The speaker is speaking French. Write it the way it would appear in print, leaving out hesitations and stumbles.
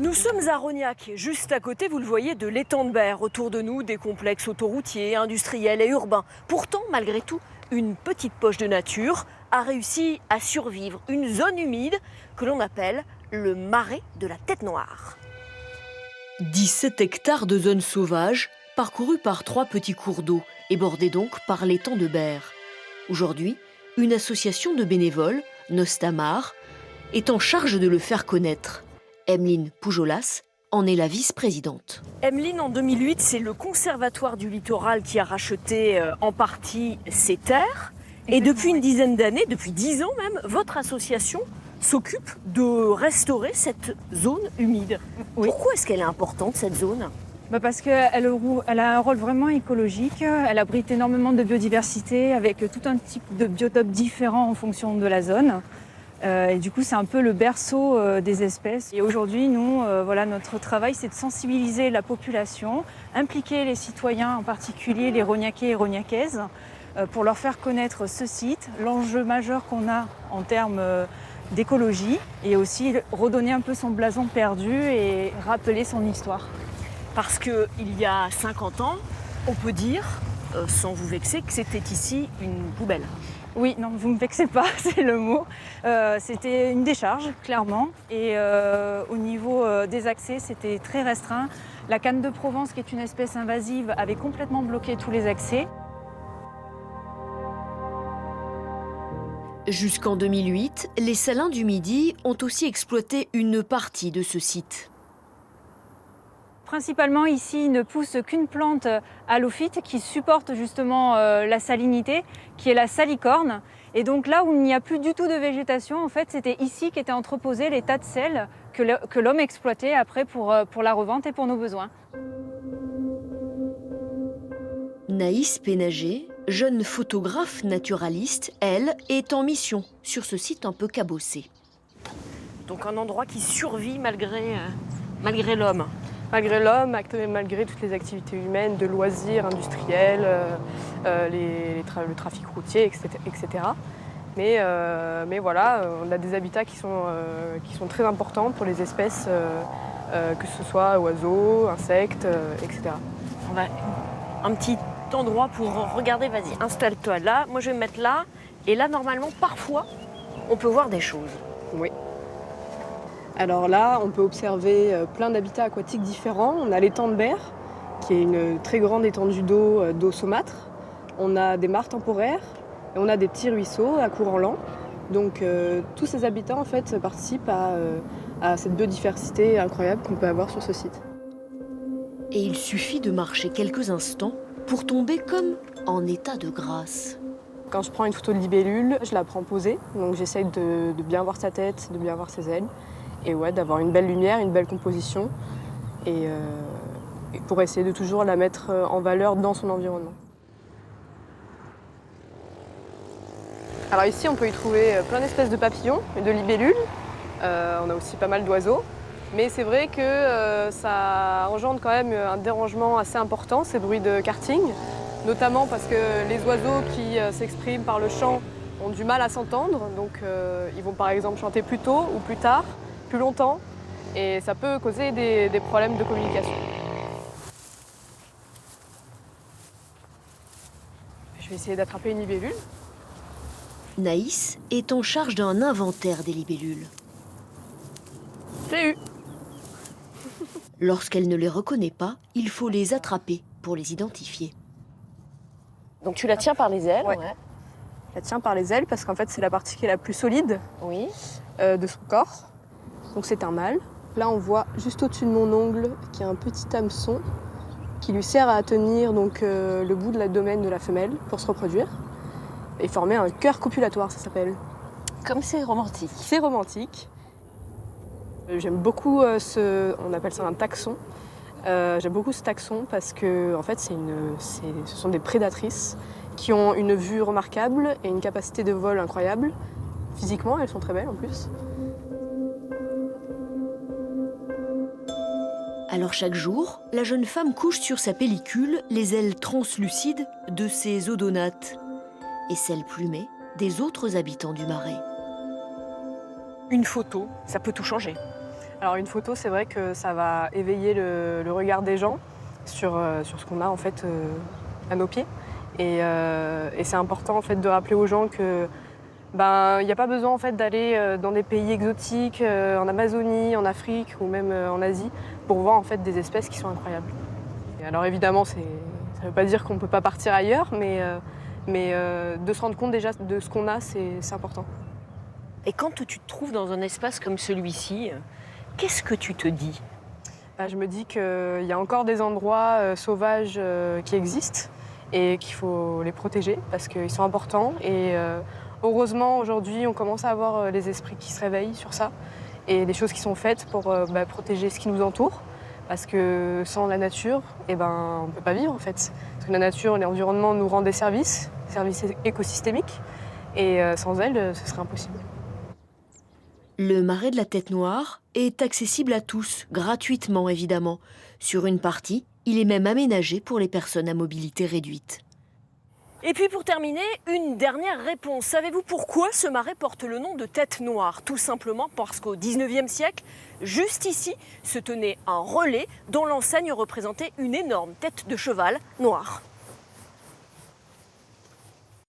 Nous sommes à Rognac, juste à côté, vous le voyez, de l'étang de Berre. Autour de nous, des complexes autoroutiers, industriels et urbains. Pourtant, malgré tout, une petite poche de nature a réussi à survivre. Une zone humide que l'on appelle le marais de la Tête Noire. 17 hectares de zone sauvage, parcourus par 3 petits cours d'eau et bordés donc par l'étang de Berre. Aujourd'hui, une association de bénévoles, Nostamar, est en charge de le faire connaître. Emeline Poujolas en est la vice-présidente. Emeline, en 2008, c'est le Conservatoire du littoral qui a racheté en partie ces terres. Et depuis une dizaine d'années, depuis 10 ans même, votre association s'occupe de restaurer cette zone humide. Oui. Pourquoi est-ce qu'elle est importante, cette zone ? Parce qu'elle a un rôle vraiment écologique. Elle abrite énormément de biodiversité avec tout un type de biotopes différents en fonction de la zone. Et du coup, c'est un peu le berceau des espèces. Et aujourd'hui, nous, notre travail, c'est de sensibiliser la population, impliquer les citoyens, en particulier les Rognacais et Rognacaises, pour leur faire connaître ce site, l'enjeu majeur qu'on a en termes d'écologie, et aussi redonner un peu son blason perdu et rappeler son histoire. Parce qu'il y a 50 ans, on peut dire, sans vous vexer, que c'était ici une poubelle. Oui, non, vous ne me vexez pas, c'est le mot. C'était une décharge, clairement. Et au niveau des accès, c'était très restreint. La canne de Provence, qui est une espèce invasive, avait complètement bloqué tous les accès. Jusqu'en 2008, les salins du Midi ont aussi exploité une partie de ce site. Principalement ici, il ne pousse qu'une plante halophyte qui supporte justement la salinité, qui est la salicorne. Et donc là où il n'y a plus du tout de végétation, en fait, c'était ici qu'étaient entreposés les tas de sel que l'homme exploitait après pour la revente et pour nos besoins. Naïs Pénager, jeune photographe naturaliste, elle, est en mission sur ce site un peu cabossé. Donc un endroit qui survit malgré l'homme. Malgré l'homme, malgré toutes les activités humaines, de loisirs industriels, le trafic routier, etc. Mais voilà, on a des habitats qui sont très importants pour les espèces, que ce soit oiseaux, insectes, etc. On a un petit endroit pour regarder, vas-y, installe-toi là, moi je vais me mettre là, et là normalement, parfois, on peut voir des choses. Oui. Alors là, on peut observer plein d'habitats aquatiques différents. On a l'étang de Berre, qui est une très grande étendue d'eau saumâtre. On a des mares temporaires et on a des petits ruisseaux à courant lent. Donc tous ces habitants en fait participent à cette biodiversité incroyable qu'on peut avoir sur ce site. Et il suffit de marcher quelques instants pour tomber comme en état de grâce. Quand je prends une photo de libellule, je la prends posée. Donc j'essaye de bien voir sa tête, de bien voir ses ailes. Et ouais, d'avoir une belle lumière, une belle composition, et pour essayer de toujours la mettre en valeur dans son environnement. Alors ici, on peut y trouver plein d'espèces de papillons et de libellules. On a aussi pas mal d'oiseaux. Mais c'est vrai que ça engendre quand même un dérangement assez important, ces bruits de karting, notamment parce que les oiseaux qui s'expriment par le chant ont du mal à s'entendre. Donc ils vont par exemple chanter plus tôt ou plus tard, plus longtemps, et ça peut causer des problèmes de communication. Je vais essayer d'attraper une libellule. Naïs est en charge d'un inventaire des libellules. J'ai eu. Lorsqu'elle ne les reconnaît pas, il faut les attraper pour les identifier. Donc tu la tiens par les ailes, ouais. Je la tiens par les ailes parce qu'en fait c'est la partie qui est la plus solide de son corps. Donc c'est un mâle. Là on voit juste au-dessus de mon ongle qu'il y a un petit hameçon qui lui sert à tenir donc, le bout de l'abdomen de la femelle pour se reproduire et former un cœur copulatoire, ça s'appelle. Comme c'est romantique. C'est romantique. J'aime beaucoup on appelle ça un taxon. J'aime beaucoup ce taxon parce que en fait, ce sont des prédatrices qui ont une vue remarquable et une capacité de vol incroyable. Physiquement, elles sont très belles en plus. Alors chaque jour, la jeune femme couche sur sa pellicule les ailes translucides de ses odonates et celles plumées des autres habitants du marais. Une photo, ça peut tout changer. Alors une photo, c'est vrai que ça va éveiller le regard des gens sur ce qu'on a en fait à nos pieds. Et c'est important en fait de rappeler aux gens que il n'y a pas besoin en fait d'aller dans des pays exotiques, en Amazonie, en Afrique ou même en Asie, pour voir en fait des espèces qui sont incroyables. Et alors évidemment, ça ne veut pas dire qu'on ne peut pas partir ailleurs, mais de se rendre compte déjà de ce qu'on a, c'est important. Et quand tu te trouves dans un espace comme celui-ci, qu'est-ce que tu te dis? Je me dis qu'il y a encore des endroits sauvages qui existent et qu'il faut les protéger parce qu'ils sont importants. Et heureusement, aujourd'hui, on commence à avoir les esprits qui se réveillent sur ça et des choses qui sont faites pour protéger ce qui nous entoure. Parce que sans la nature, on ne peut pas vivre en fait. Parce que la nature et l'environnement nous rendent des services écosystémiques. Et sans elles, ce serait impossible. Le marais de la Tête Noire est accessible à tous, gratuitement évidemment. Sur une partie, il est même aménagé pour les personnes à mobilité réduite. Et puis pour terminer, une dernière réponse. Savez-vous pourquoi ce marais porte le nom de Tête Noire? Tout simplement parce qu'au 19e siècle, juste ici, se tenait un relais dont l'enseigne représentait une énorme tête de cheval noire.